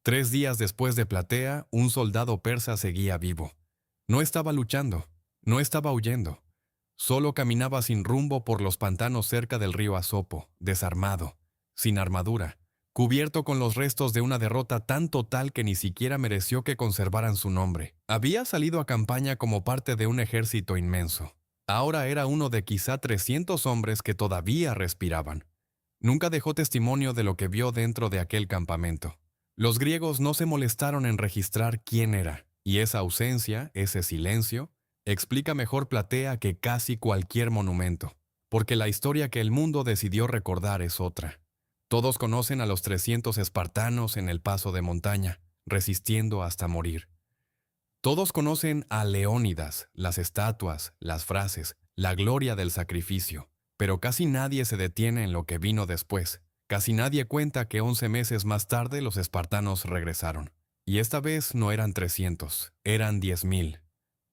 3 días después de Platea, un soldado persa seguía vivo. No estaba luchando, no estaba huyendo. Solo caminaba sin rumbo por los pantanos cerca del río Asopo, desarmado, sin armadura, cubierto con los restos de una derrota tan total que ni siquiera mereció que conservaran su nombre. Había salido a campaña como parte de un ejército inmenso. Ahora era uno de quizá 300 hombres que todavía respiraban. Nunca dejó testimonio de lo que vio dentro de aquel campamento. Los griegos no se molestaron en registrar quién era, y esa ausencia, ese silencio, explica mejor Platea que casi cualquier monumento, porque la historia que el mundo decidió recordar es otra. Todos conocen a los 300 espartanos en el paso de montaña, resistiendo hasta morir. Todos conocen a Leónidas, las estatuas, las frases, la gloria del sacrificio, pero casi nadie se detiene en lo que vino después. Casi nadie cuenta que 11 meses más tarde los espartanos regresaron. Y esta vez no eran 300, eran 10.000.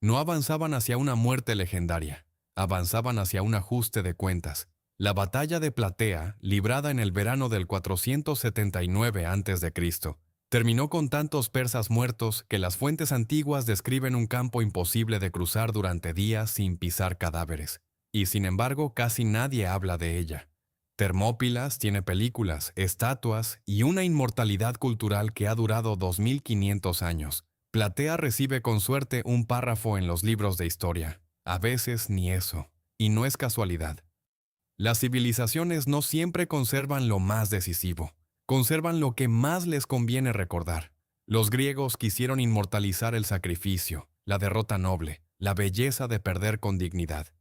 No avanzaban hacia una muerte legendaria, avanzaban hacia un ajuste de cuentas. La batalla de Platea, librada en el verano del 479 a.C., terminó con tantos persas muertos que las fuentes antiguas describen un campo imposible de cruzar durante días sin pisar cadáveres. Y sin embargo, casi nadie habla de ella. Termópilas tiene películas, estatuas y una inmortalidad cultural que ha durado 2500 años. Platea recibe con suerte un párrafo en los libros de historia. A veces ni eso. Y no es casualidad. Las civilizaciones no siempre conservan lo más decisivo. Conservan lo que más les conviene recordar. Los griegos quisieron inmortalizar el sacrificio, la derrota noble, la belleza de perder con dignidad.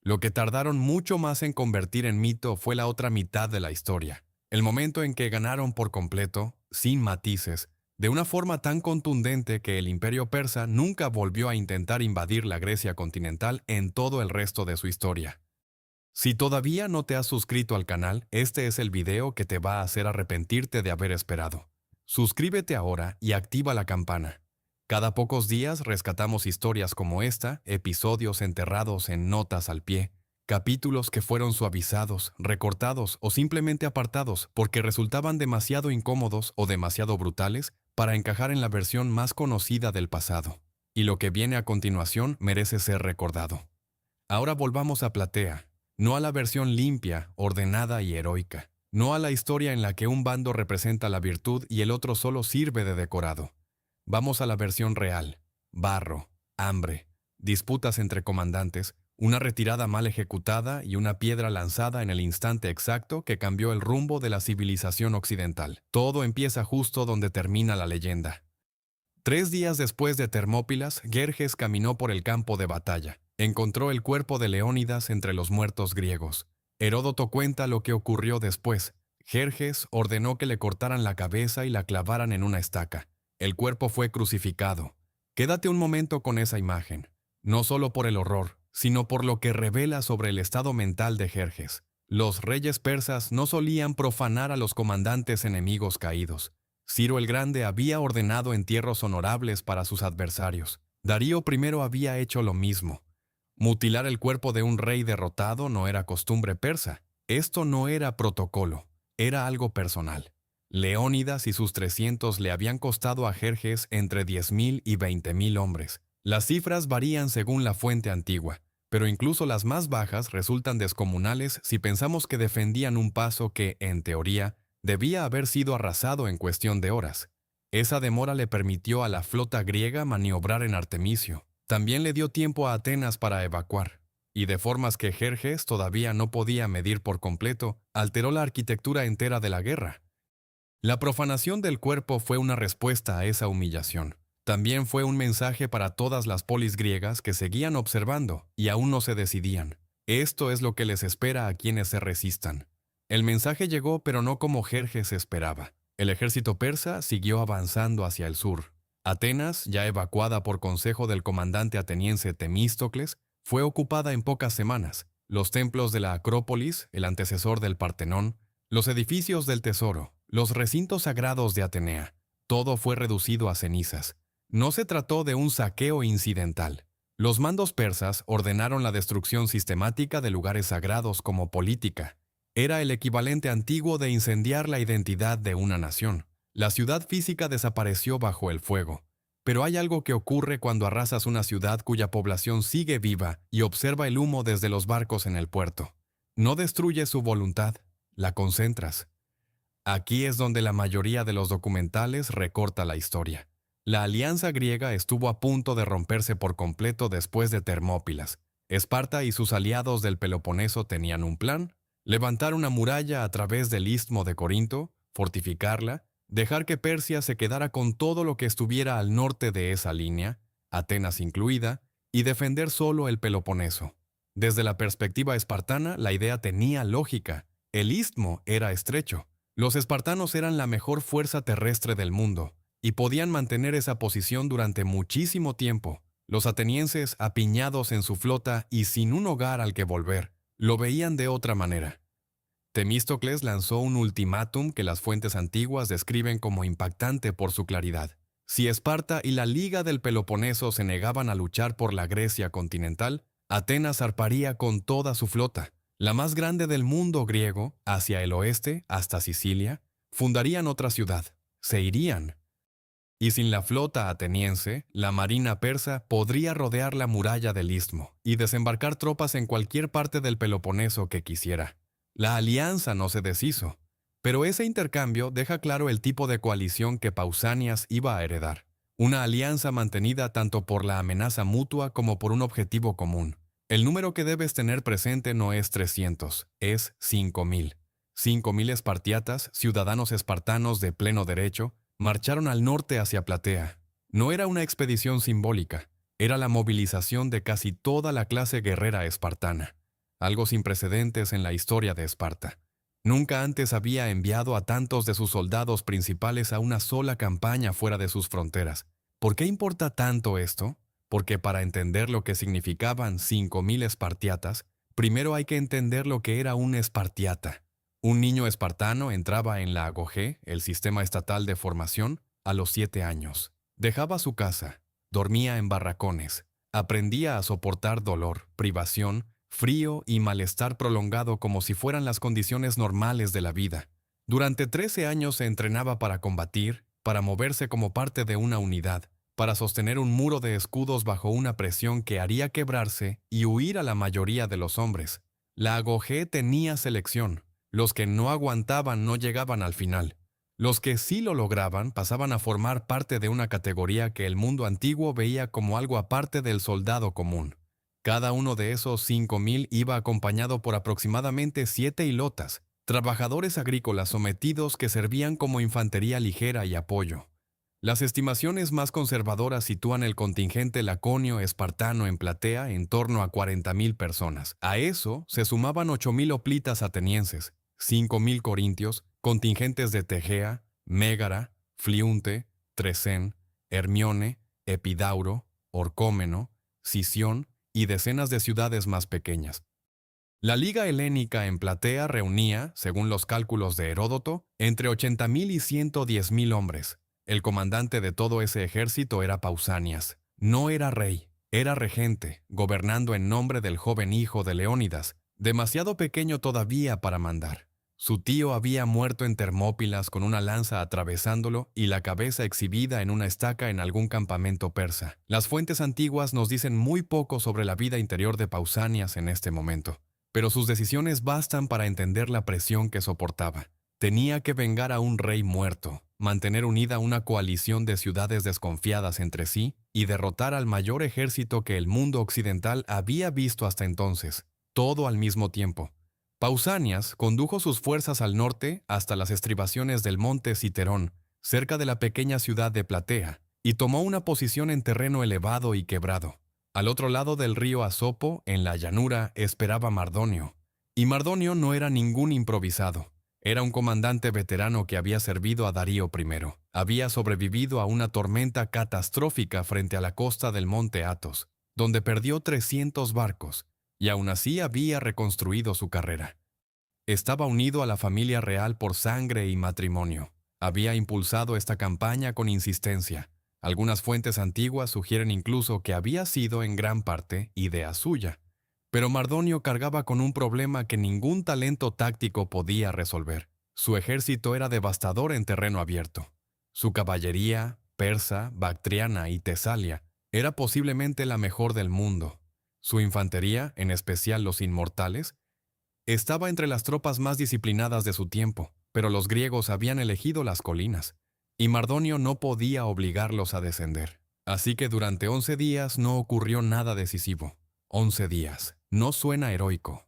Lo que tardaron mucho más en convertir en mito fue la otra mitad de la historia. El momento en que ganaron por completo, sin matices, de una forma tan contundente que el imperio persa nunca volvió a intentar invadir la Grecia continental en todo el resto de su historia. Si todavía no te has suscrito al canal, este es el video que te va a hacer arrepentirte de haber esperado. Suscríbete ahora y activa la campana. Cada pocos días rescatamos historias como esta, episodios enterrados en notas al pie, capítulos que fueron suavizados, recortados o simplemente apartados porque resultaban demasiado incómodos o demasiado brutales para encajar en la versión más conocida del pasado. Y lo que viene a continuación merece ser recordado. Ahora volvamos a Platea, no a la versión limpia, ordenada y heroica, no a la historia en la que un bando representa la virtud y el otro solo sirve de decorado. Vamos a la versión real: barro, hambre, disputas entre comandantes, una retirada mal ejecutada y una piedra lanzada en el instante exacto que cambió el rumbo de la civilización occidental. Todo empieza justo donde termina la leyenda. 3 días después de Termópilas, Jerjes caminó por el campo de batalla. Encontró el cuerpo de Leónidas entre los muertos griegos. Heródoto cuenta lo que ocurrió después. Jerjes ordenó que le cortaran la cabeza y la clavaran en una estaca. El cuerpo fue crucificado. Quédate un momento con esa imagen, no solo por el horror, sino por lo que revela sobre el estado mental de Jerjes. Los reyes persas no solían profanar a los comandantes enemigos caídos. Ciro el Grande había ordenado entierros honorables para sus adversarios. Darío I había hecho lo mismo. Mutilar el cuerpo de un rey derrotado no era costumbre persa. Esto no era protocolo, era algo personal. Leónidas y sus 300 le habían costado a Jerjes entre 10.000 y 20.000 hombres. Las cifras varían según la fuente antigua, pero incluso las más bajas resultan descomunales si pensamos que defendían un paso que, en teoría, debía haber sido arrasado en cuestión de horas. Esa demora le permitió a la flota griega maniobrar en Artemisio. También le dio tiempo a Atenas para evacuar, y de formas que Jerjes todavía no podía medir por completo, alteró la arquitectura entera de la guerra. La profanación del cuerpo fue una respuesta a esa humillación. También fue un mensaje para todas las polis griegas que seguían observando y aún no se decidían. Esto es lo que les espera a quienes se resistan. El mensaje llegó, pero no como Jerjes esperaba. El ejército persa siguió avanzando hacia el sur. Atenas, ya evacuada por consejo del comandante ateniense Temístocles, fue ocupada en pocas semanas. Los templos de la Acrópolis, el antecesor del Partenón, los edificios del tesoro, los recintos sagrados de Atenea, todo fue reducido a cenizas. No se trató de un saqueo incidental. Los mandos persas ordenaron la destrucción sistemática de lugares sagrados como política. Era el equivalente antiguo de incendiar la identidad de una nación. La ciudad física desapareció bajo el fuego. Pero hay algo que ocurre cuando arrasas una ciudad cuya población sigue viva y observa el humo desde los barcos en el puerto. No destruyes su voluntad, la concentras. Aquí es donde la mayoría de los documentales recorta la historia. La alianza griega estuvo a punto de romperse por completo después de Termópilas. Esparta y sus aliados del Peloponeso tenían un plan: levantar una muralla a través del istmo de Corinto, fortificarla, dejar que Persia se quedara con todo lo que estuviera al norte de esa línea, Atenas incluida, y defender solo el Peloponeso. Desde la perspectiva espartana, la idea tenía lógica. El istmo era estrecho. Los espartanos eran la mejor fuerza terrestre del mundo y podían mantener esa posición durante muchísimo tiempo. Los atenienses, apiñados en su flota y sin un hogar al que volver, lo veían de otra manera. Temístocles lanzó un ultimátum que las fuentes antiguas describen como impactante por su claridad. Si Esparta y la Liga del Peloponeso se negaban a luchar por la Grecia continental, Atenas zarparía con toda su flota, la más grande del mundo griego, hacia el oeste, hasta Sicilia, fundarían otra ciudad, se irían. Y sin la flota ateniense, la marina persa podría rodear la muralla del istmo y desembarcar tropas en cualquier parte del Peloponeso que quisiera. La alianza no se deshizo, pero ese intercambio deja claro el tipo de coalición que Pausanias iba a heredar. Una alianza mantenida tanto por la amenaza mutua como por un objetivo común. El número que debes tener presente no es 300, es 5.000. 5.000 espartiatas, ciudadanos espartanos de pleno derecho, marcharon al norte hacia Platea. No era una expedición simbólica, era la movilización de casi toda la clase guerrera espartana, algo sin precedentes en la historia de Esparta. Nunca antes había enviado a tantos de sus soldados principales a una sola campaña fuera de sus fronteras. ¿Por qué importa tanto esto? Porque para entender lo que significaban 5.000 espartiatas, primero hay que entender lo que era un espartiata. Un niño espartano entraba en la agogé, el sistema estatal de formación, a los 7 años. Dejaba su casa, dormía en barracones, aprendía a soportar dolor, privación, frío y malestar prolongado como si fueran las condiciones normales de la vida. Durante 13 años se entrenaba para combatir, para moverse como parte de una unidad, para sostener un muro de escudos bajo una presión que haría quebrarse y huir a la mayoría de los hombres. La agogé tenía selección. Los que no aguantaban no llegaban al final. Los que sí lo lograban pasaban a formar parte de una categoría que el mundo antiguo veía como algo aparte del soldado común. Cada uno de esos 5.000 iba acompañado por aproximadamente 7 hilotas, trabajadores agrícolas sometidos que servían como infantería ligera y apoyo. Las estimaciones más conservadoras sitúan el contingente laconio espartano en Platea en torno a 40.000 personas. A eso se sumaban 8.000 hoplitas atenienses, 5.000 corintios, contingentes de Tegea, Mégara, Fliunte, Trecén, Hermione, Epidauro, Orcómeno, Sición y decenas de ciudades más pequeñas. La Liga Helénica en Platea reunía, según los cálculos de Heródoto, entre 80.000 y 110.000 hombres. El comandante de todo ese ejército era Pausanias. No era rey, era regente, gobernando en nombre del joven hijo de Leónidas, demasiado pequeño todavía para mandar. Su tío había muerto en Termópilas con una lanza atravesándolo y la cabeza exhibida en una estaca en algún campamento persa. Las fuentes antiguas nos dicen muy poco sobre la vida interior de Pausanias en este momento, pero sus decisiones bastan para entender la presión que soportaba. Tenía que vengar a un rey muerto, mantener unida una coalición de ciudades desconfiadas entre sí y derrotar al mayor ejército que el mundo occidental había visto hasta entonces, todo al mismo tiempo. Pausanias condujo sus fuerzas al norte hasta las estribaciones del monte Citerón, cerca de la pequeña ciudad de Platea, y tomó una posición en terreno elevado y quebrado. Al otro lado del río Asopo, en la llanura, esperaba Mardonio. Y Mardonio no era ningún improvisado. Era un comandante veterano que había servido a Darío I. Había sobrevivido a una tormenta catastrófica frente a la costa del monte Athos, donde perdió 300 barcos, y aún así había reconstruido su carrera. Estaba unido a la familia real por sangre y matrimonio. Había impulsado esta campaña con insistencia. Algunas fuentes antiguas sugieren incluso que había sido en gran parte idea suya. Pero Mardonio cargaba con un problema que ningún talento táctico podía resolver. Su ejército era devastador en terreno abierto. Su caballería, persa, bactriana y tesalia, era posiblemente la mejor del mundo. Su infantería, en especial los inmortales, estaba entre las tropas más disciplinadas de su tiempo, pero los griegos habían elegido las colinas, y Mardonio no podía obligarlos a descender. Así que durante 11 días no ocurrió nada decisivo. 11 días. No suena heroico.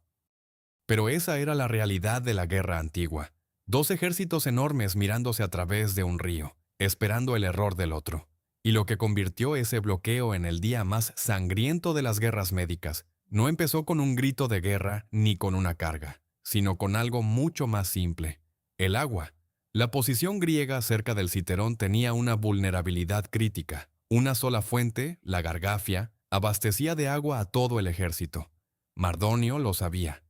Pero esa era la realidad de la guerra antigua. 2 ejércitos enormes mirándose a través de un río, esperando el error del otro. Y lo que convirtió ese bloqueo en el día más sangriento de las guerras médicas no empezó con un grito de guerra ni con una carga, sino con algo mucho más simple: el agua. La posición griega cerca del Citerón tenía una vulnerabilidad crítica. Una sola fuente, la Gargafia, abastecía de agua a todo el ejército. Mardonio lo sabía.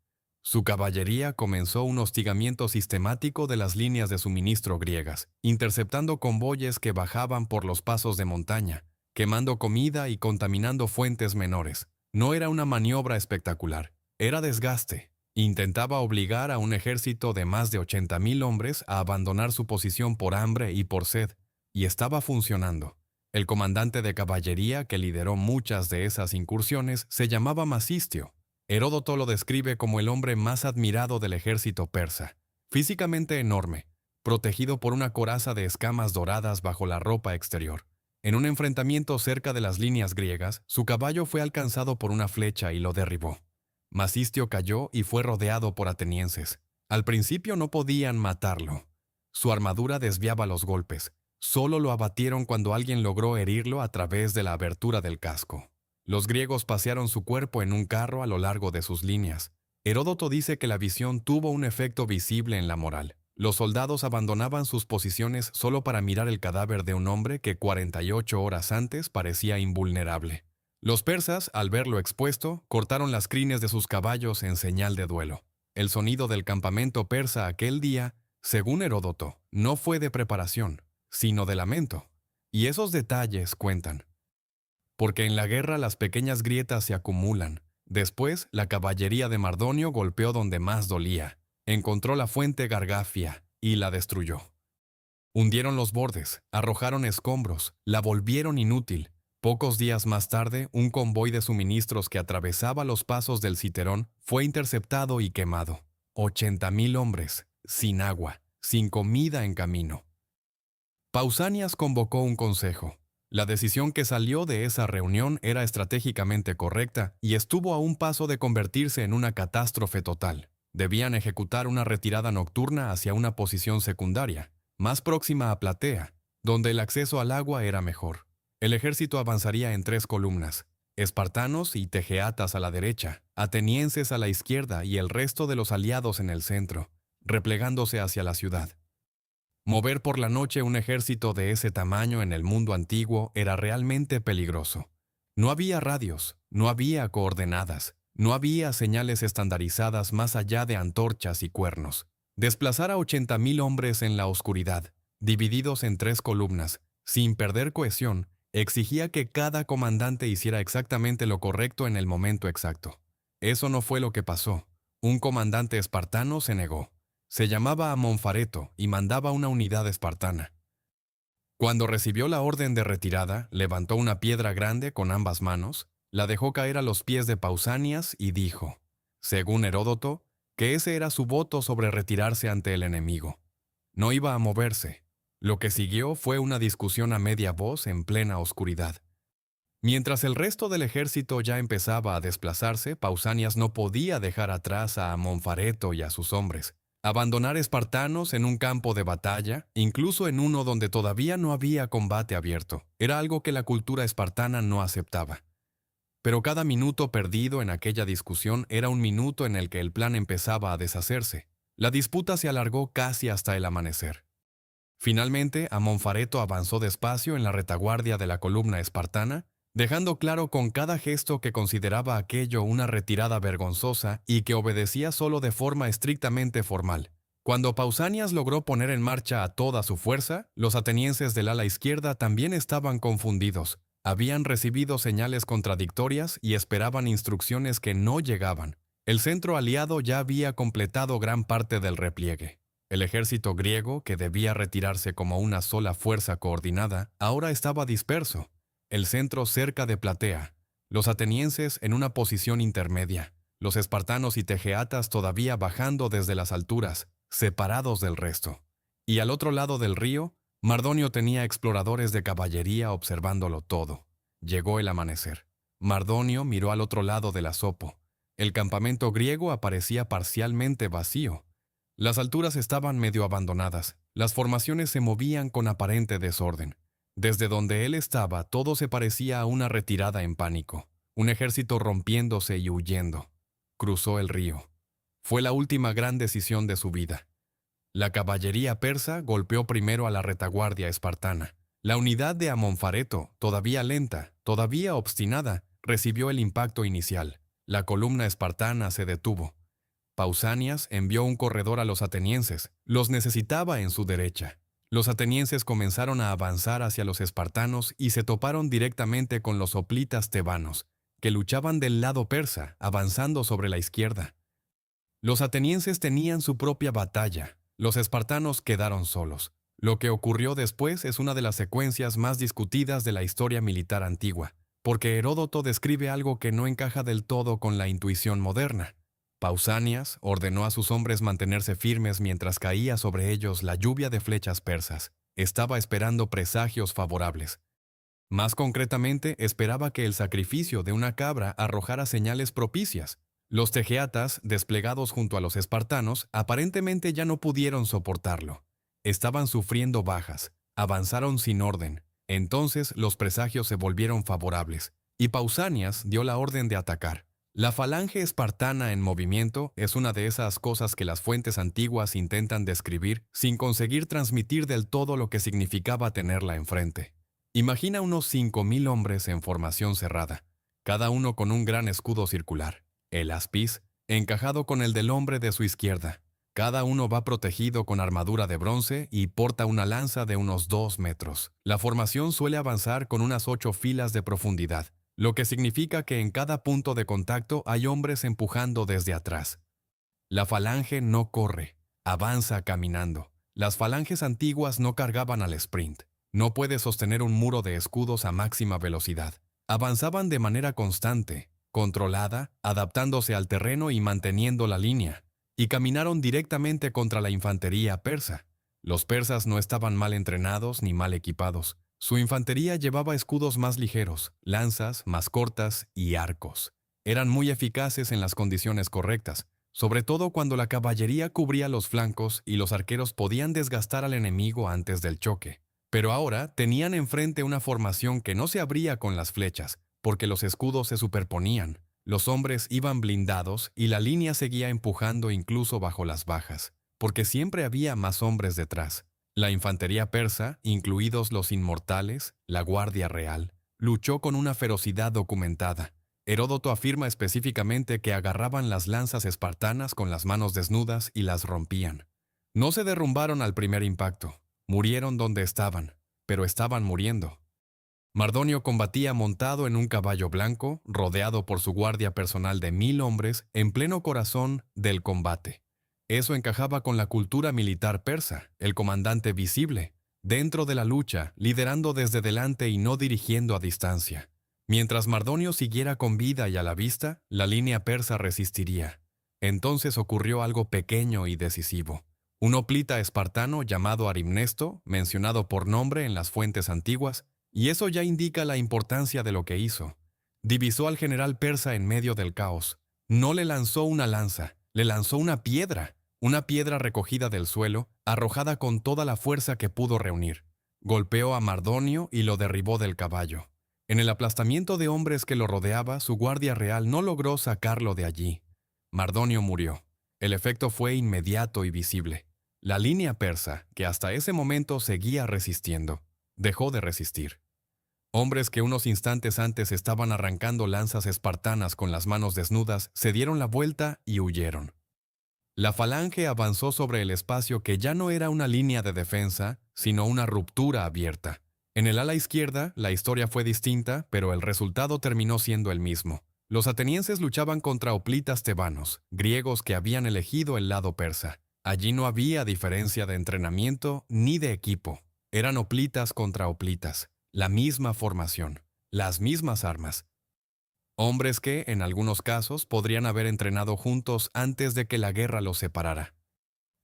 Su caballería comenzó un hostigamiento sistemático de las líneas de suministro griegas, interceptando convoyes que bajaban por los pasos de montaña, quemando comida y contaminando fuentes menores. No era una maniobra espectacular, era desgaste. Intentaba obligar a un ejército de más de 80.000 hombres a abandonar su posición por hambre y por sed, y estaba funcionando. El comandante de caballería que lideró muchas de esas incursiones se llamaba Masistio. Heródoto lo describe como el hombre más admirado del ejército persa, físicamente enorme, protegido por una coraza de escamas doradas bajo la ropa exterior. En un enfrentamiento cerca de las líneas griegas, su caballo fue alcanzado por una flecha y lo derribó. Masistio cayó y fue rodeado por atenienses. Al principio no podían matarlo. Su armadura desviaba los golpes. Solo lo abatieron cuando alguien logró herirlo a través de la abertura del casco. Los griegos pasearon su cuerpo en un carro a lo largo de sus líneas. Heródoto dice que la visión tuvo un efecto visible en la moral. Los soldados abandonaban sus posiciones solo para mirar el cadáver de un hombre que 48 horas antes parecía invulnerable. Los persas, al verlo expuesto, cortaron las crines de sus caballos en señal de duelo. El sonido del campamento persa aquel día, según Heródoto, no fue de preparación, sino de lamento. Y esos detalles cuentan. Porque en la guerra las pequeñas grietas se acumulan. Después, la caballería de Mardonio golpeó donde más dolía. Encontró la fuente Gargafia y la destruyó. Hundieron los bordes, arrojaron escombros, la volvieron inútil. Pocos días más tarde, un convoy de suministros que atravesaba los pasos del Citerón fue interceptado y quemado. 80.000 hombres, sin agua, sin comida en camino. Pausanias convocó un consejo. La decisión que salió de esa reunión era estratégicamente correcta y estuvo a un paso de convertirse en una catástrofe total. Debían ejecutar una retirada nocturna hacia una posición secundaria, más próxima a Platea, donde el acceso al agua era mejor. El ejército avanzaría en 3 columnas, espartanos y tegeatas a la derecha, atenienses a la izquierda y el resto de los aliados en el centro, replegándose hacia la ciudad. Mover por la noche un ejército de ese tamaño en el mundo antiguo era realmente peligroso. No había radios, no había coordenadas, no había señales estandarizadas más allá de antorchas y cuernos. Desplazar a 80.000 hombres en la oscuridad, divididos en 3 columnas, sin perder cohesión, exigía que cada comandante hiciera exactamente lo correcto en el momento exacto. Eso no fue lo que pasó. Un comandante espartano se negó. Se llamaba Amonfareto y mandaba una unidad espartana. Cuando recibió la orden de retirada, levantó una piedra grande con ambas manos, la dejó caer a los pies de Pausanias y dijo, según Heródoto, que ese era su voto sobre retirarse ante el enemigo. No iba a moverse. Lo que siguió fue una discusión a media voz en plena oscuridad. Mientras el resto del ejército ya empezaba a desplazarse, Pausanias no podía dejar atrás a Amonfareto y a sus hombres. Abandonar espartanos en un campo de batalla, incluso en uno donde todavía no había combate abierto, era algo que la cultura espartana no aceptaba. Pero cada minuto perdido en aquella discusión era un minuto en el que el plan empezaba a deshacerse. La disputa se alargó casi hasta el amanecer. Finalmente, Amonfareto avanzó despacio en la retaguardia de la columna espartana, dejando claro con cada gesto que consideraba aquello una retirada vergonzosa y que obedecía solo de forma estrictamente formal. Cuando Pausanias logró poner en marcha a toda su fuerza, los atenienses del ala izquierda también estaban confundidos. Habían recibido señales contradictorias y esperaban instrucciones que no llegaban. El centro aliado ya había completado gran parte del repliegue. El ejército griego, que debía retirarse como una sola fuerza coordinada, ahora estaba disperso. El centro cerca de Platea, los atenienses en una posición intermedia, los espartanos y tegeatas todavía bajando desde las alturas, separados del resto. Y al otro lado del río, Mardonio tenía exploradores de caballería observándolo todo. Llegó el amanecer. Mardonio miró al otro lado del Asopo. El campamento griego aparecía parcialmente vacío. Las alturas estaban medio abandonadas. Las formaciones se movían con aparente desorden. Desde donde él estaba, todo se parecía a una retirada en pánico. Un ejército rompiéndose y huyendo. Cruzó el río. Fue la última gran decisión de su vida. La caballería persa golpeó primero a la retaguardia espartana. La unidad de Amonfareto, todavía lenta, todavía obstinada, recibió el impacto inicial. La columna espartana se detuvo. Pausanias envió un corredor a los atenienses. Los necesitaba en su derecha. Los atenienses comenzaron a avanzar hacia los espartanos y se toparon directamente con los hoplitas tebanos, que luchaban del lado persa, avanzando sobre la izquierda. Los atenienses tenían su propia batalla. Los espartanos quedaron solos. Lo que ocurrió después es una de las secuencias más discutidas de la historia militar antigua, porque Heródoto describe algo que no encaja del todo con la intuición moderna. Pausanias ordenó a sus hombres mantenerse firmes mientras caía sobre ellos la lluvia de flechas persas. Estaba esperando presagios favorables. Más concretamente, esperaba que el sacrificio de una cabra arrojara señales propicias. Los tegeatas, desplegados junto a los espartanos, aparentemente ya no pudieron soportarlo. Estaban sufriendo bajas, avanzaron sin orden. Entonces los presagios se volvieron favorables, y Pausanias dio la orden de atacar. La falange espartana en movimiento es una de esas cosas que las fuentes antiguas intentan describir sin conseguir transmitir del todo lo que significaba tenerla enfrente. Imagina unos 5.000 hombres en formación cerrada, cada uno con un gran escudo circular, el aspis, encajado con el del hombre de su izquierda. Cada uno va protegido con armadura de bronce y porta una lanza de unos 2 metros. La formación suele avanzar con unas 8 filas de profundidad, lo que significa que en cada punto de contacto hay hombres empujando desde atrás. La falange no corre, avanza caminando. Las falanges antiguas no cargaban al sprint. No puede sostener un muro de escudos a máxima velocidad. Avanzaban de manera constante, controlada, adaptándose al terreno y manteniendo la línea, y caminaron directamente contra la infantería persa. Los persas no estaban mal entrenados ni mal equipados. Su infantería llevaba escudos más ligeros, lanzas más cortas y arcos. Eran muy eficaces en las condiciones correctas, sobre todo cuando la caballería cubría los flancos y los arqueros podían desgastar al enemigo antes del choque. Pero ahora tenían enfrente una formación que no se abría con las flechas, porque los escudos se superponían. Los hombres iban blindados y la línea seguía empujando incluso bajo las bajas, porque siempre había más hombres detrás. La infantería persa, incluidos los inmortales, la guardia real, luchó con una ferocidad documentada. Heródoto afirma específicamente que agarraban las lanzas espartanas con las manos desnudas y las rompían. No se derrumbaron al primer impacto, murieron donde estaban, pero estaban muriendo. Mardonio combatía montado en un caballo blanco, rodeado por su guardia personal de 1.000 hombres, en pleno corazón del combate. Eso encajaba con la cultura militar persa, el comandante visible, dentro de la lucha, liderando desde delante y no dirigiendo a distancia. Mientras Mardonio siguiera con vida y a la vista, la línea persa resistiría. Entonces ocurrió algo pequeño y decisivo. Un hoplita espartano llamado Arimnesto, mencionado por nombre en las fuentes antiguas, y eso ya indica la importancia de lo que hizo. Divisó al general persa en medio del caos. No le lanzó una lanza, le lanzó una piedra recogida del suelo, arrojada con toda la fuerza que pudo reunir. Golpeó a Mardonio y lo derribó del caballo. En el aplastamiento de hombres que lo rodeaba, su guardia real no logró sacarlo de allí. Mardonio murió. El efecto fue inmediato y visible. La línea persa, que hasta ese momento seguía resistiendo, dejó de resistir. Hombres que unos instantes antes estaban arrancando lanzas espartanas con las manos desnudas, se dieron la vuelta y huyeron. La falange avanzó sobre el espacio que ya no era una línea de defensa, sino una ruptura abierta. En el ala izquierda, la historia fue distinta, pero el resultado terminó siendo el mismo. Los atenienses luchaban contra hoplitas tebanos, griegos que habían elegido el lado persa. Allí no había diferencia de entrenamiento ni de equipo. Eran hoplitas contra hoplitas, la misma formación, las mismas armas. Hombres que, en algunos casos, podrían haber entrenado juntos antes de que la guerra los separara.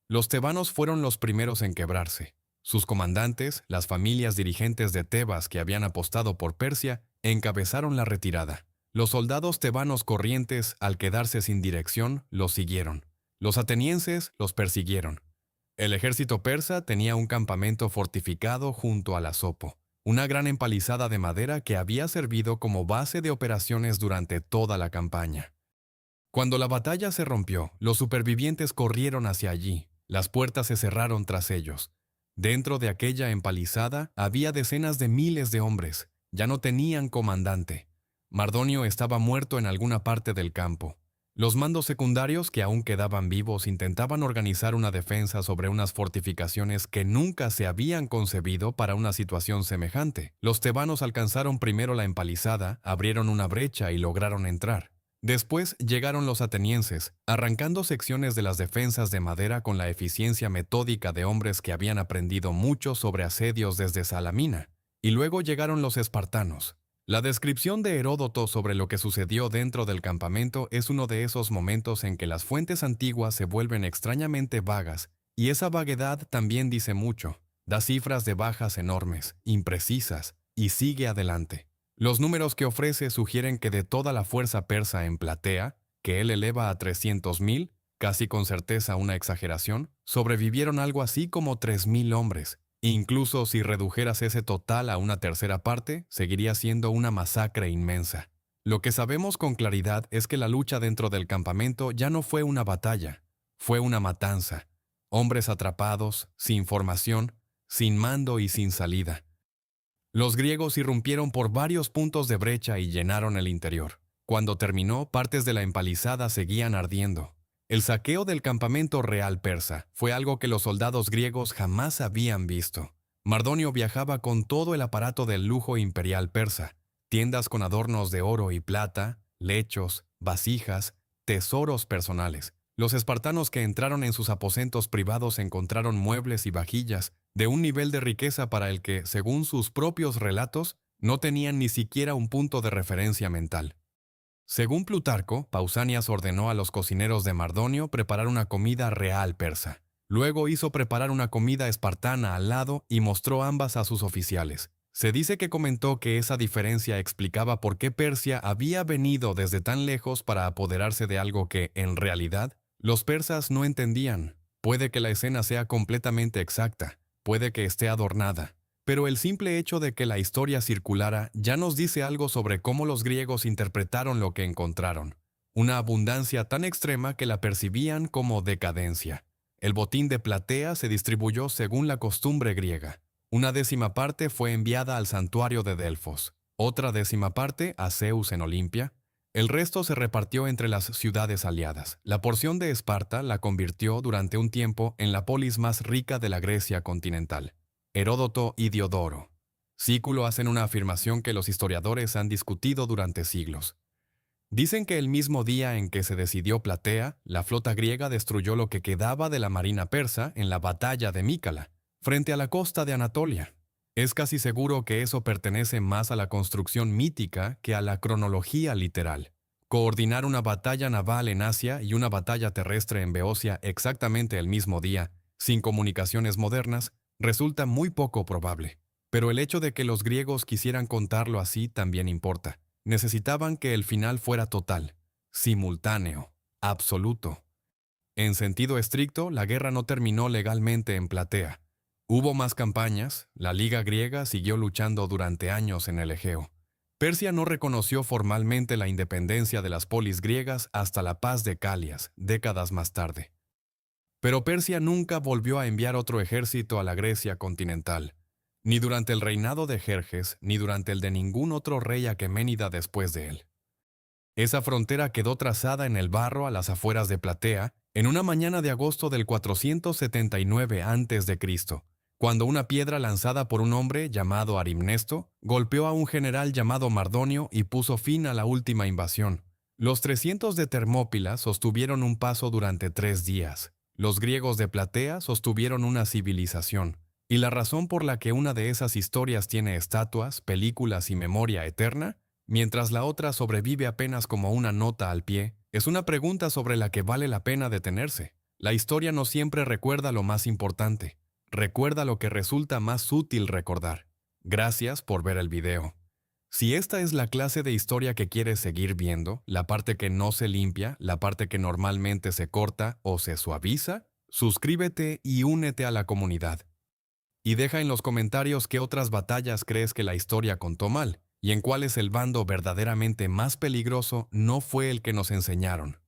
Los tebanos fueron los primeros en quebrarse. Sus comandantes, las familias dirigentes de Tebas que habían apostado por Persia, encabezaron la retirada. Los soldados tebanos corrientes, al quedarse sin dirección, los siguieron. Los atenienses los persiguieron. El ejército persa tenía un campamento fortificado junto al Asopo, una gran empalizada de madera que había servido como base de operaciones durante toda la campaña. Cuando la batalla se rompió, los supervivientes corrieron hacia allí. Las puertas se cerraron tras ellos. Dentro de aquella empalizada había decenas de miles de hombres. Ya no tenían comandante. Mardonio estaba muerto en alguna parte del campo. Los mandos secundarios que aún quedaban vivos intentaban organizar una defensa sobre unas fortificaciones que nunca se habían concebido para una situación semejante. Los tebanos alcanzaron primero la empalizada, abrieron una brecha y lograron entrar. Después llegaron los atenienses, arrancando secciones de las defensas de madera con la eficiencia metódica de hombres que habían aprendido mucho sobre asedios desde Salamina. Y luego llegaron los espartanos. La descripción de Heródoto sobre lo que sucedió dentro del campamento es uno de esos momentos en que las fuentes antiguas se vuelven extrañamente vagas, y esa vaguedad también dice mucho. Da cifras de bajas enormes, imprecisas, y sigue adelante. Los números que ofrece sugieren que de toda la fuerza persa en Platea, que él eleva a 300.000, casi con certeza una exageración, sobrevivieron algo así como 3.000 hombres. Incluso si redujeras ese total a una tercera parte, seguiría siendo una masacre inmensa. Lo que sabemos con claridad es que la lucha dentro del campamento ya no fue una batalla, fue una matanza. Hombres atrapados, sin formación, sin mando y sin salida. Los griegos irrumpieron por varios puntos de brecha y llenaron el interior. Cuando terminó, partes de la empalizada seguían ardiendo. El saqueo del campamento real persa fue algo que los soldados griegos jamás habían visto. Mardonio viajaba con todo el aparato del lujo imperial persa, tiendas con adornos de oro y plata, lechos, vasijas, tesoros personales. Los espartanos que entraron en sus aposentos privados encontraron muebles y vajillas de un nivel de riqueza para el que, según sus propios relatos, no tenían ni siquiera un punto de referencia mental. Según Plutarco, Pausanias ordenó a los cocineros de Mardonio preparar una comida real persa. Luego hizo preparar una comida espartana al lado y mostró ambas a sus oficiales. Se dice que comentó que esa diferencia explicaba por qué Persia había venido desde tan lejos para apoderarse de algo que, en realidad, los persas no entendían. Puede que la escena sea completamente exacta, puede que esté adornada, pero el simple hecho de que la historia circulara ya nos dice algo sobre cómo los griegos interpretaron lo que encontraron. Una abundancia tan extrema que la percibían como decadencia. El botín de Platea se distribuyó según la costumbre griega. Una 10ª parte fue enviada al santuario de Delfos, otra 10ª parte a Zeus en Olimpia. El resto se repartió entre las ciudades aliadas. La porción de Esparta la convirtió durante un tiempo en la polis más rica de la Grecia continental. Heródoto y Diodoro Sículo hacen una afirmación que los historiadores han discutido durante siglos. Dicen que el mismo día en que se decidió Platea, la flota griega destruyó lo que quedaba de la marina persa en la batalla de Mícala, frente a la costa de Anatolia. Es casi seguro que eso pertenece más a la construcción mítica que a la cronología literal. Coordinar una batalla naval en Asia y una batalla terrestre en Beocia exactamente el mismo día, sin comunicaciones modernas, resulta muy poco probable. Pero el hecho de que los griegos quisieran contarlo así también importa. Necesitaban que el final fuera total, simultáneo, absoluto. En sentido estricto, la guerra no terminó legalmente en Platea. Hubo más campañas, la Liga griega siguió luchando durante años en el Egeo. Persia no reconoció formalmente la independencia de las polis griegas hasta la paz de Calias, décadas más tarde. Pero Persia nunca volvió a enviar otro ejército a la Grecia continental, ni durante el reinado de Jerjes, ni durante el de ningún otro rey aqueménida después de él. Esa frontera quedó trazada en el barro a las afueras de Platea en una mañana de agosto del 479 a.C., cuando una piedra lanzada por un hombre llamado Arimnesto golpeó a un general llamado Mardonio y puso fin a la última invasión. Los 300 de Termópila sostuvieron un paso durante 3 días. Los griegos de Platea sostuvieron una civilización, y la razón por la que una de esas historias tiene estatuas, películas y memoria eterna, mientras la otra sobrevive apenas como una nota al pie, es una pregunta sobre la que vale la pena detenerse. La historia no siempre recuerda lo más importante, recuerda lo que resulta más útil recordar. Gracias por ver el video. Si esta es la clase de historia que quieres seguir viendo, la parte que no se limpia, la parte que normalmente se corta o se suaviza, suscríbete y únete a la comunidad. Y deja en los comentarios qué otras batallas crees que la historia contó mal, y en cuál es el bando verdaderamente más peligroso no fue el que nos enseñaron.